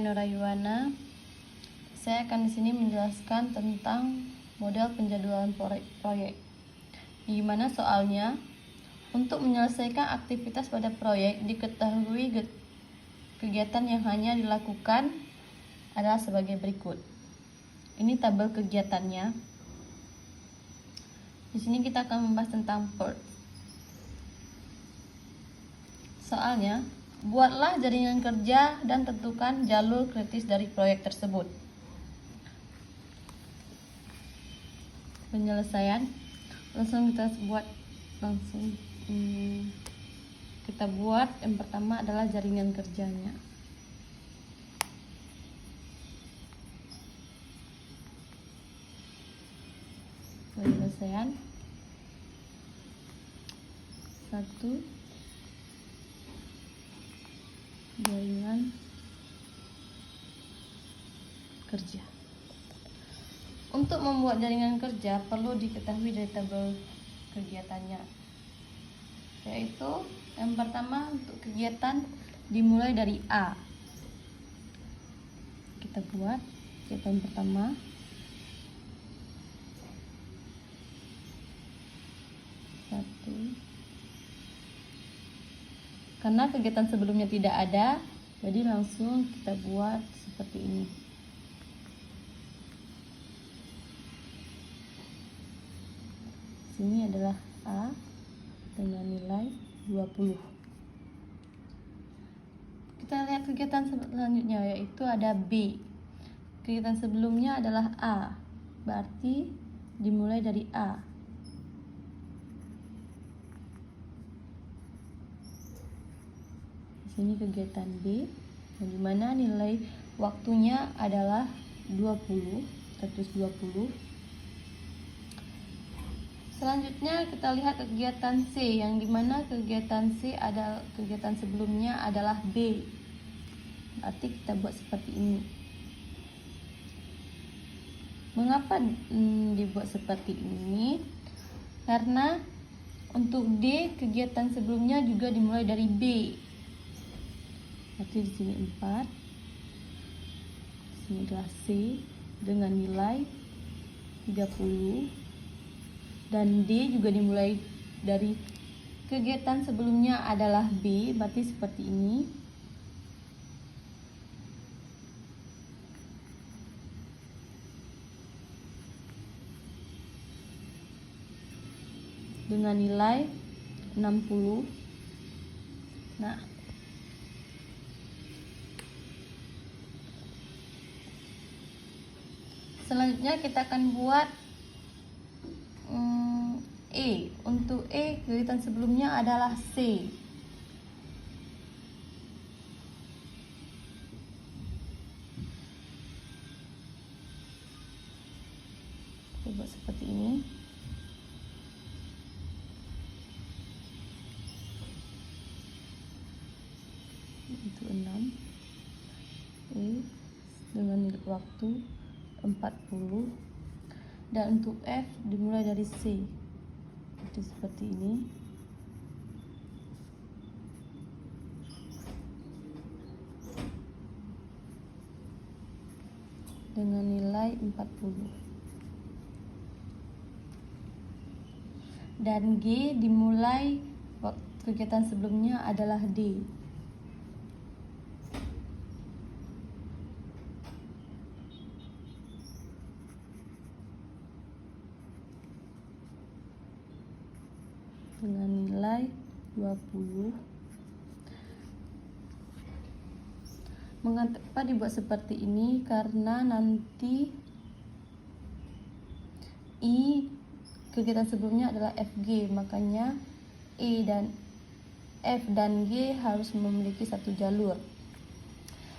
saya Nora Yuwana. Saya akan di sini menjelaskan tentang model penjadwalan proyek. Gimana soalnya? Untuk menyelesaikan aktivitas pada proyek, diketahui kegiatan yang hanya dilakukan adalah sebagai berikut. Ini tabel kegiatannya. Di sini kita akan membahas tentang PERT. Soalnya, buatlah jaringan kerja dan tentukan jalur kritis dari proyek tersebut. Penyelesaian kita buat yang pertama adalah jaringan kerjanya. Penyelesaian 1 jaringan kerja. Untuk membuat jaringan kerja perlu diketahui dari tabel kegiatannya, yaitu yang pertama untuk kegiatan dimulai dari A. Kita buat kegiatan pertama. Karena kegiatan sebelumnya tidak ada, jadi langsung kita buat seperti ini. Sini adalah A dengan nilai 20. Kita lihat kegiatan selanjutnya, yaitu ada B. Kegiatan sebelumnya adalah A, berarti dimulai dari A. Ini kegiatan B, yang dimana nilai waktunya adalah 20. Selanjutnya kita lihat kegiatan C, yang dimana kegiatan C adalah kegiatan sebelumnya adalah B, berarti kita buat seperti ini. Mengapa dibuat seperti ini? Karena untuk D, kegiatan sebelumnya juga dimulai dari B. Berarti di sini 4. Di sini adalah C dengan nilai 30. Dan D juga dimulai dari kegiatan sebelumnya adalah B, berarti seperti ini. Dengan nilai 60. Nah, selanjutnya kita akan buat E. Untuk E, kegiatan sebelumnya adalah C. Kita buat seperti ini. Itu 6. E dengan nilai waktu 40. Dan untuk F dimulai dari C. Jadi seperti ini. Dengan nilai 40. Dan G dimulai kegiatan sebelumnya adalah D. Dengan nilai 20. Mengapa dibuat seperti ini? Karena nanti I kegiatan sebelumnya adalah FG, makanya E dan F dan G harus memiliki satu jalur.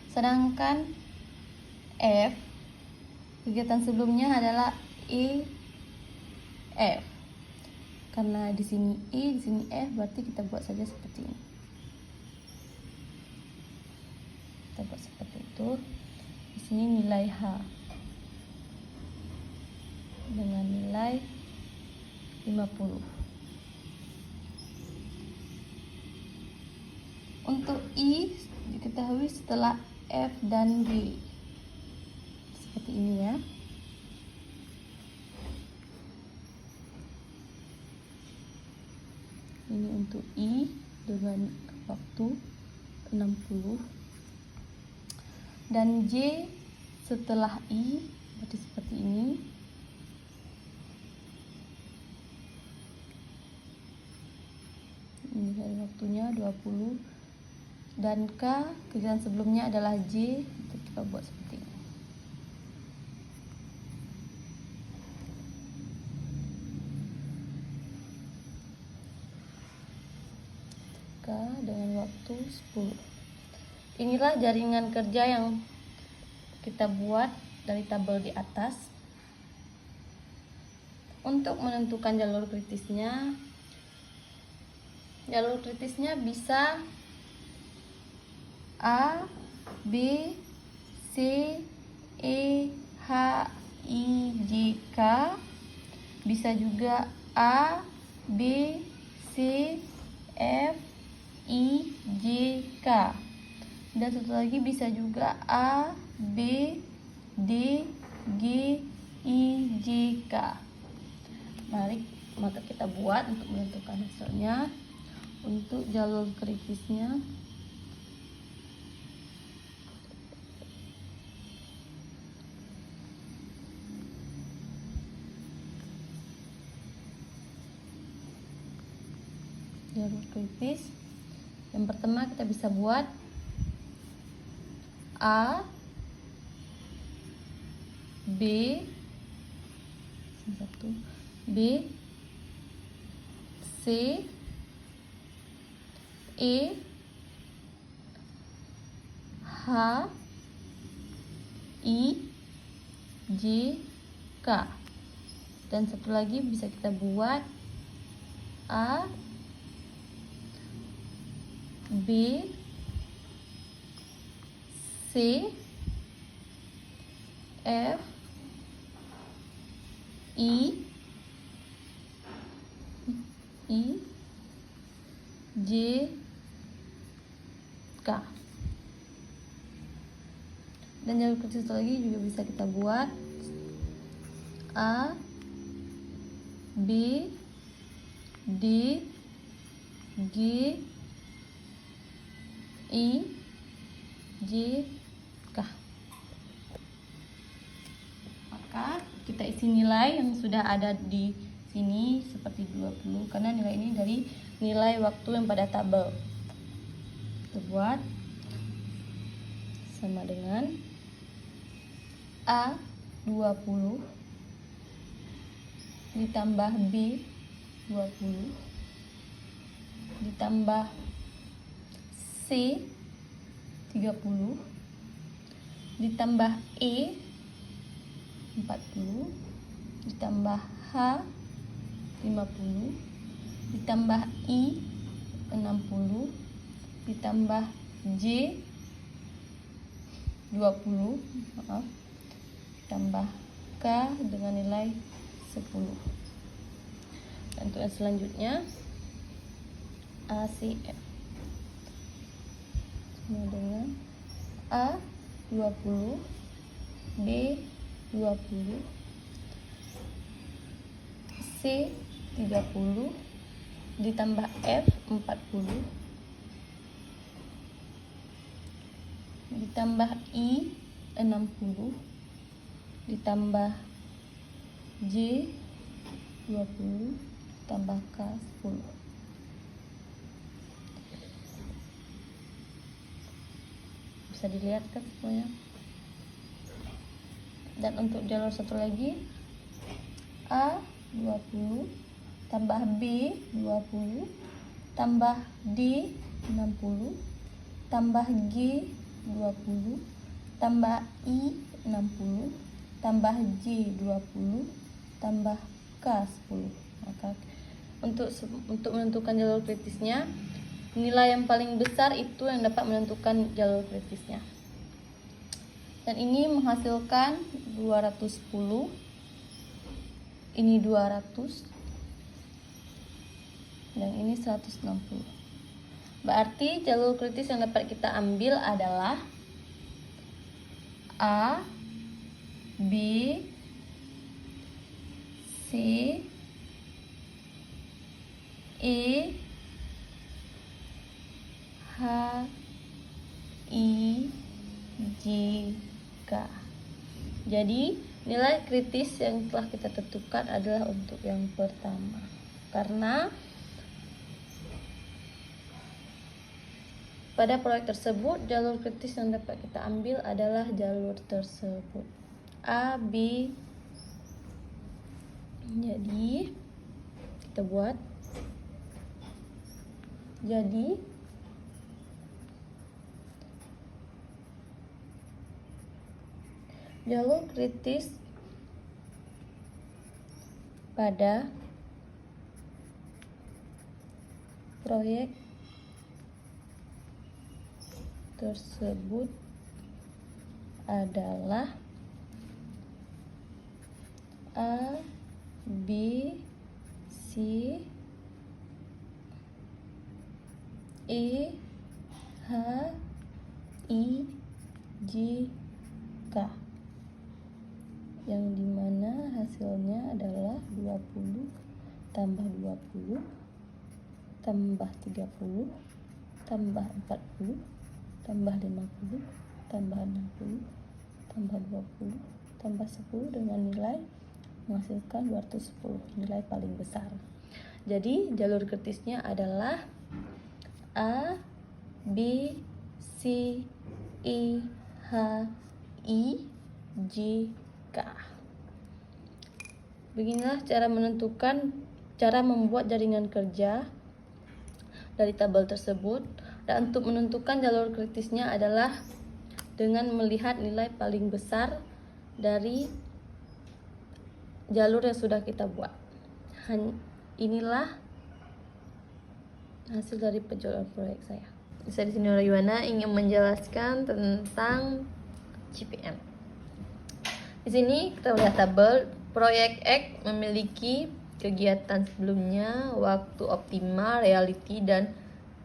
Sedangkan F kegiatan sebelumnya adalah E, F. Karena di sini E, di sini F, berarti kita buat saja seperti ini. Kita buat seperti itu. Di sini nilai H dengan nilai 50. Untuk I diketahui setelah F dan G. Seperti ini ya. Ini untuk I dengan waktu 60. Dan J setelah I berarti seperti ini. Ini dari waktunya 20. Dan K kerjaan sebelumnya adalah J, kita buat seperti ini. K dengan waktu 10. Inilah jaringan kerja yang kita buat dari tabel di atas. Untuk menentukan jalur kritisnya bisa A, B, C, E, H, I, J, K. Bisa juga A, B, C, F, I, J, K. Dan satu lagi bisa juga A, B, D, G, I, J, K. Maka kita buat untuk menentukan hasilnya. Untuk jalur kritisnya, yang pertama kita bisa buat A, B, C, E, H, I, J, K. Dan satu lagi bisa kita buat A, B, C, F, I, J, K. Dan jalur kritis lagi juga bisa kita buat A, B, D, G, I, J, K. Maka kita isi nilai yang sudah ada di sini seperti 20, karena nilai ini dari nilai waktu yang pada tabel. Kita buat sama dengan A 20 ditambah B 20 ditambah C 30 ditambah E 40 ditambah H 50 ditambah I 60 ditambah J 20 ditambah K dengan nilai 10. Dan untuk yang selanjutnya ACF sama dengan A 20 B 20 C 30 ditambah F 40 ditambah I 60 ditambah J 20 ditambah K 10. Bisa dilihat kan semuanya. Dan untuk jalur satu lagi A 20 tambah B 20 tambah D 60 tambah G 20 tambah I 60 tambah J 20 tambah K 10. Maka untuk menentukan jalur kritisnya, nilai yang paling besar itu yang dapat menentukan jalur kritisnya. Dan ini menghasilkan 210, ini 200, dan ini 160. Berarti jalur kritis yang dapat kita ambil adalah A, B, C, E, H, I, J, K. Jadi nilai kritis yang telah kita tentukan adalah untuk yang pertama, karena pada proyek tersebut jalur kritis yang dapat kita ambil adalah jalur tersebut A, B. Jadi kita buat. Jadi jalur kritis pada proyek tersebut adalah A, B, C, E, H, I, J, K, yang dimana hasilnya adalah 20 tambah 20 tambah 30 tambah 40 tambah 50 tambah 60 tambah 20 tambah 10 dengan nilai menghasilkan 210, nilai paling besar. Jadi jalur kritisnya adalah A, B, C, E, H, I, J, K. Beginilah cara membuat jaringan kerja dari tabel tersebut. Dan untuk menentukan jalur kritisnya adalah dengan melihat nilai paling besar dari jalur yang sudah kita buat. Inilah hasil dari penjualan proyek saya. Saya di sini Yuwana ingin menjelaskan tentang CPM. Di sini kita lihat tabel proyek X memiliki kegiatan sebelumnya, waktu optimal, reality, dan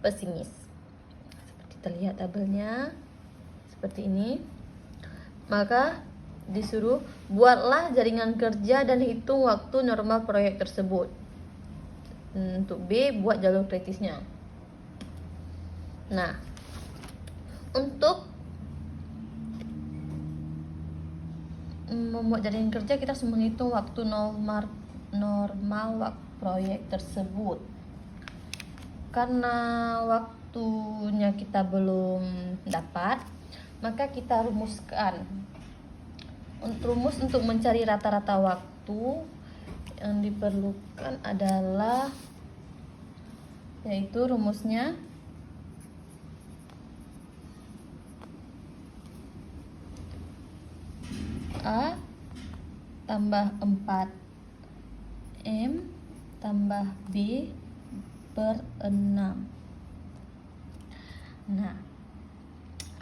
pesimis. Seperti terlihat tabelnya seperti ini. Maka disuruh buatlah jaringan kerja dan hitung waktu normal proyek tersebut. Untuk B, buat jalur kritisnya. Nah, untuk membuat jaringan kerja kita harus menghitung waktu normal waktu proyek tersebut. Karena waktunya kita belum dapat, maka kita rumuskan. Rumus untuk mencari rata-rata waktu yang diperlukan adalah, yaitu rumusnya A tambah 4M tambah B per 6. Nah,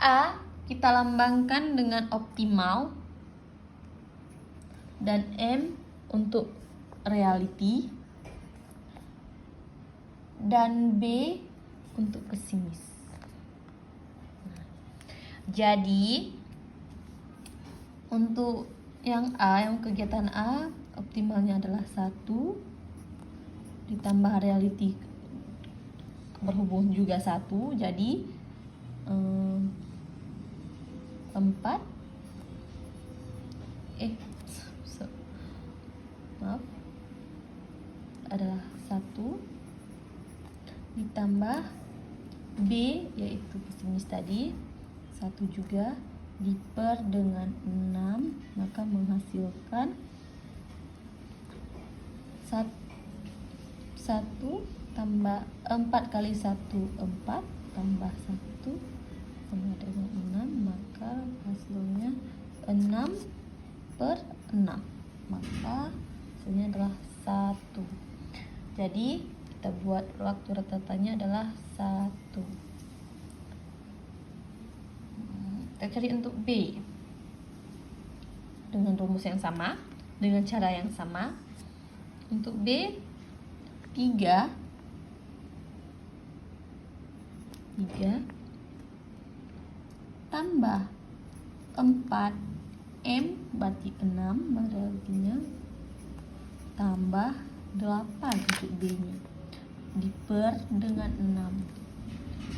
A kita lambangkan dengan optimal dan M untuk reality dan B untuk pesimis. Jadi untuk yang A, yang kegiatan A, optimalnya adalah 1 ditambah reality berhubung juga 1, jadi 4 adalah 1 ditambah B, yaitu pesimis tadi 1 juga diper dengan 6, maka menghasilkan 1 tambah 4 kali 1 4 tambah 1 sama dengan 6, maka hasilnya 6 per 6, maka hasilnya adalah 1. Jadi kita buat waktu rata-ratanya adalah 1. Kita cari untuk B dengan rumus yang sama, dengan cara yang sama. Untuk B 3 tambah 4 M berarti 6, berarti tambah 8 untuk B nya diper dengan 6,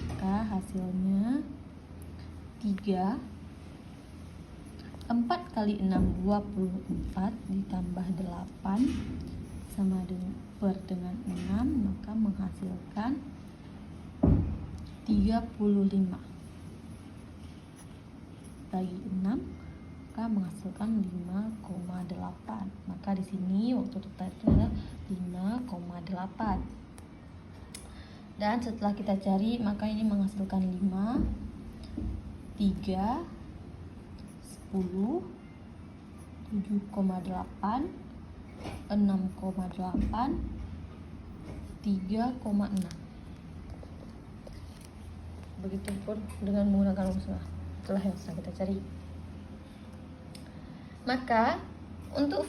maka hasilnya 3. 4 kali 6 24 ditambah 8 sama dengan per dengan 6, maka menghasilkan 35. Bagi 6 maka menghasilkan 5,8. Maka di sini waktu untuk tariknya adalah 5,8. Dan setelah kita cari, maka ini menghasilkan 5, 3, 10, 7,8, 6,8, 3,6. Begitupun dengan menggunakan rumus setelah yang sudah kita cari. Maka untuk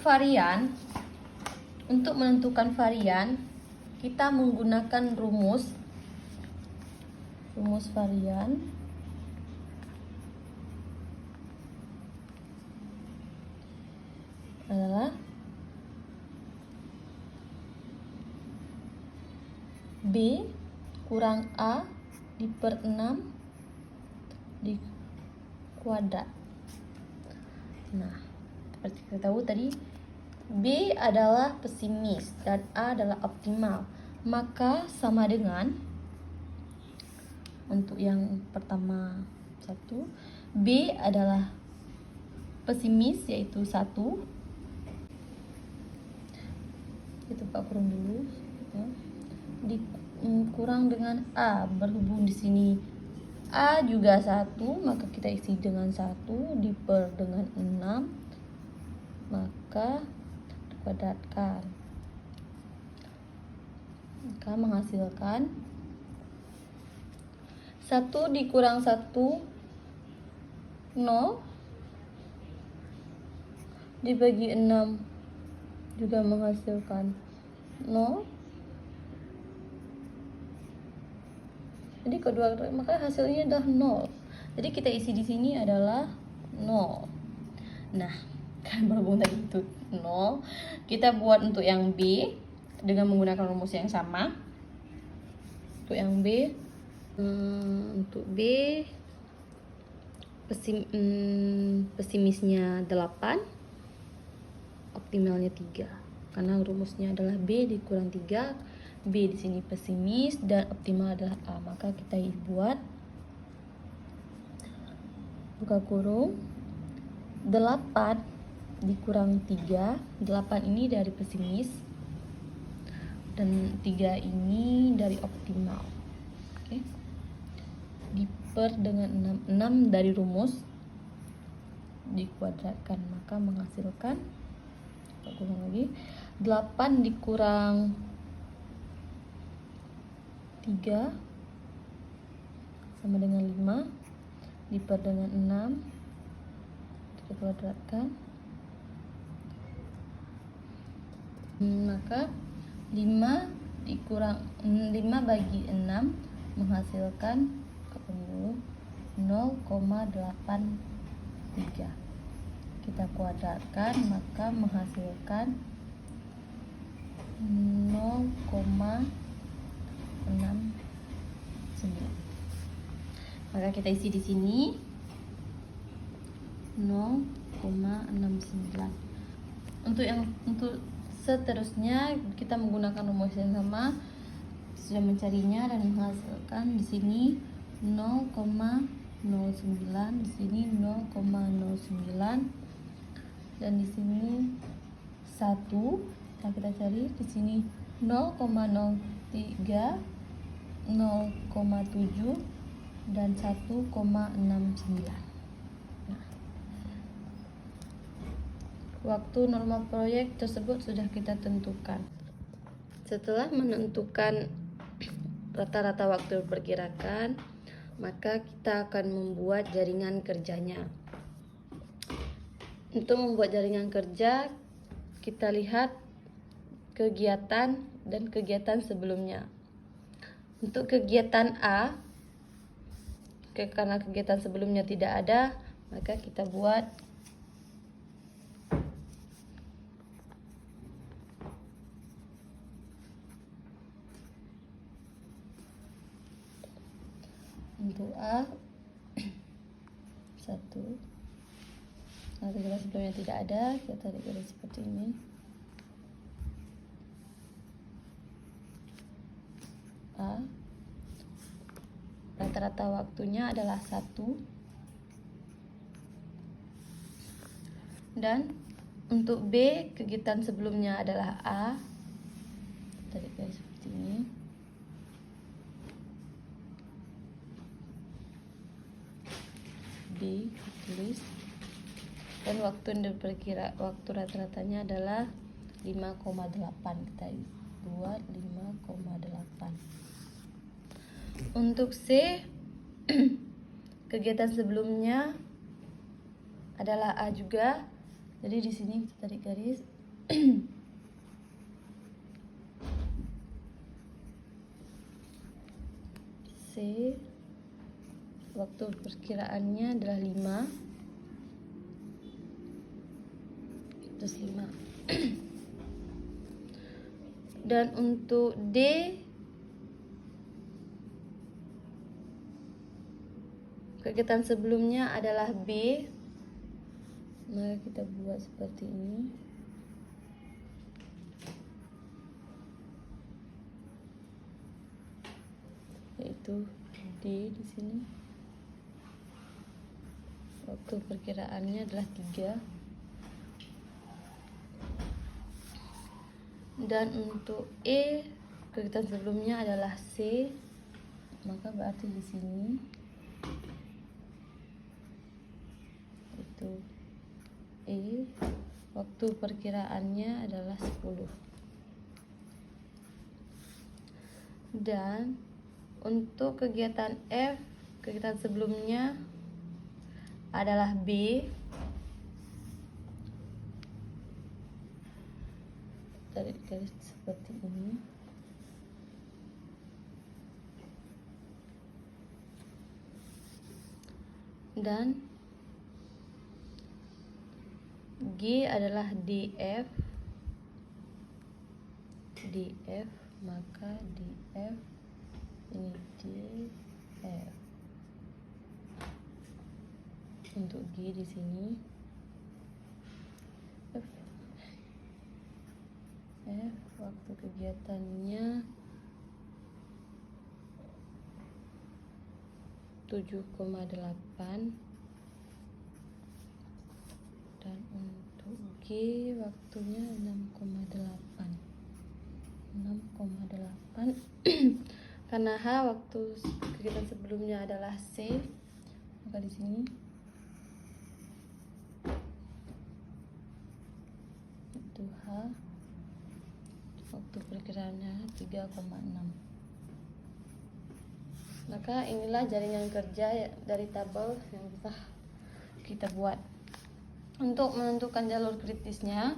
menentukan varian, kita menggunakan rumus varian adalah B kurang A diper 6 di kuadrat. Nah, seperti kita tahu tadi, B adalah pesimis dan A adalah optimal. Maka sama dengan, untuk yang pertama 1, B adalah pesimis yaitu 1. Kita buka kurung dulu ya. Dikurang dengan A, berhubung di sini A juga 1, maka kita isi dengan 1 diper dengan 6, maka dikuadratkan, maka menghasilkan 1 dikurang 1 0, dibagi 6 juga menghasilkan 0. Jadi kedua, maka hasilnya adalah 0. Jadi kita isi di sini adalah 0. Nah, kan berhubung tadi itu 0, kita buat untuk yang B dengan menggunakan rumus yang sama. Untuk yang B, pesimisnya 8, optimalnya 3. Karena rumusnya adalah B dikurang 3. B di sini pesimis dan optimal adalah A, maka kita buat buka kurung 8 dikurang 3. 8 ini dari pesimis dan 3 ini dari optimal. Oke. Diper dengan 6. 6 dari rumus dikuadratkan, maka menghasilkan, buka kurung lagi, 8 dikurang 3 sama dengan 5 diper dengan 6 kita kuadratkan, maka 5 bagi 6 menghasilkan 0,83. Kita kuadratkan, maka menghasilkan 0,69. Maka kita isi di sini 0,69. Untuk seterusnya kita menggunakan rumus yang sama, sudah mencarinya dan menghasilkan di sini 0,09, di sini 0,09 dan di sini 1. Kita cari di sini 0,03, 0,7 dan 1,69. Nah, waktu normal proyek tersebut sudah kita tentukan. Setelah menentukan rata-rata waktu diperkirakan, maka kita akan membuat jaringan kerjanya. Untuk membuat jaringan kerja, kita lihat kegiatan dan kegiatan sebelumnya. Untuk kegiatan A, karena kegiatan sebelumnya tidak ada, Maka kita buat untuk A 1. Nah, tujuan sebelumnya tidak ada, kita tarik garis seperti ini. A, rata-rata waktunya adalah 1. Dan untuk B, kegiatan sebelumnya adalah A, tarik garis seperti ini. B ditulis, dan waktu yang diperkira, waktu rata-ratanya adalah 5,8. Kita buat 5,8. Untuk C, kegiatan sebelumnya adalah A juga. Jadi di sini kita tarik garis. C, waktu perkiraannya adalah 5. Terus 5. Dan untuk D, kegiatan sebelumnya adalah B. Maka kita buat seperti ini. Yaitu D di sini. Waktu perkiraannya adalah 3. Dan untuk E, kegiatan sebelumnya adalah C. Maka berarti di sini itu E, waktu perkiraannya adalah 10. Dan untuk kegiatan F, kegiatan sebelumnya adalah B. Tarik garis seperti ini. Dan G adalah DF. DF, maka DF ini DF. Untuk G di sini F. F, waktu kegiatannya 7,8. Dan untuk G waktunya 6,8. 6,8. Karena H waktu kegiatan sebelumnya adalah C, maka di sini itu H, waktu perkiraannya 3,6. Maka inilah jaringan kerja dari tabel yang bisa kita buat. Untuk menentukan jalur kritisnya,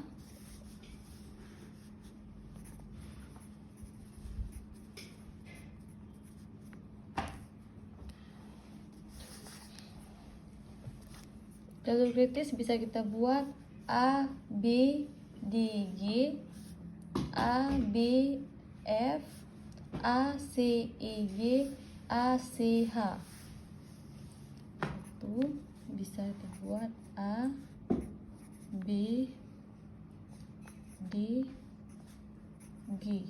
jalur kritis bisa kita buat A, B, D, G, A, B, F, A, C, E, G, A, C, H. Itu bisa kita buat A, B, D, G.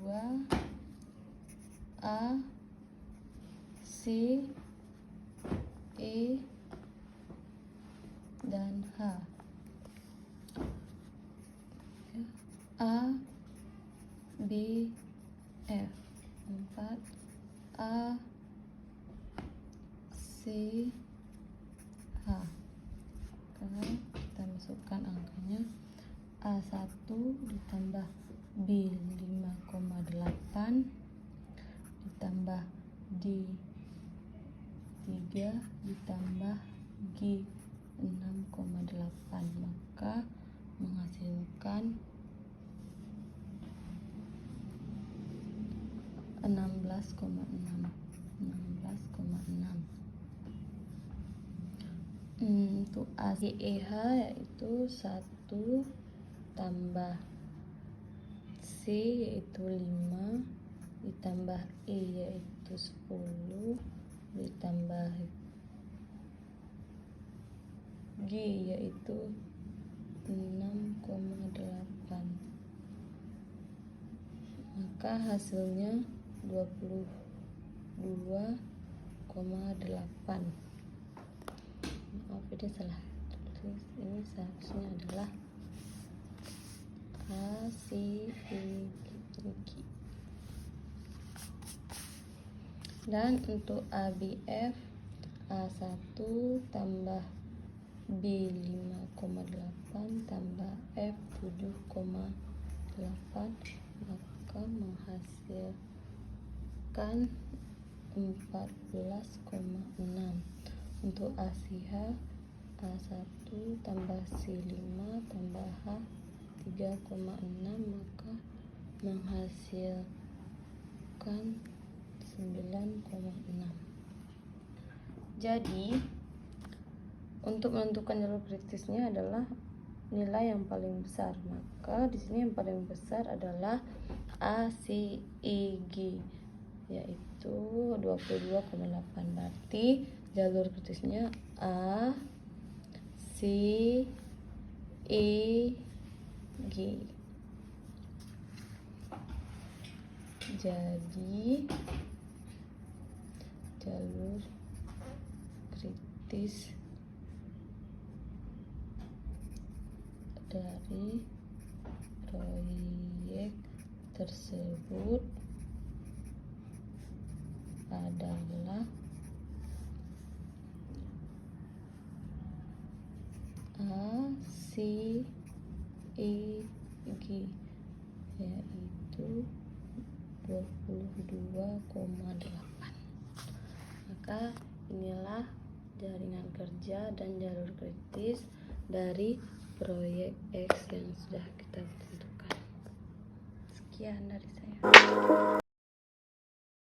2 A, C, E, dan H. A, B, F. 4 A, C, H. Sekarang kita masukkan angkanya. A1 ditambah B 5,8 ditambah D 3 ditambah G 6,8, maka menghasilkan 16,6. Untuk ACEH yaitu 1 tambah C yaitu 5 ditambah E yaitu 10 ditambah G yaitu 6,8, maka hasilnya 22,8. Maaf, ini salah tulis, ini seharusnya adalah ACEG. Dan untuk ABF A1 tambah B 5,8 tambah F 7,8, maka menghasilkan 14,6. Untuk ACH A1 tambah C5 tambah H 3,6, maka menghasilkan 9,6. Jadi untuk menentukan jalur kritisnya adalah nilai yang paling besar, maka di sini yang paling besar adalah ACEG yaitu 22,8. Berarti jalur kritisnya A C E G. Jadi jalur kritis dari proyek tersebut adalah A C E G yaitu 22,8. Maka inilah jaringan kerja dan jalur kritis dari proyek X yang sudah kita tentukan. Sekian dari saya.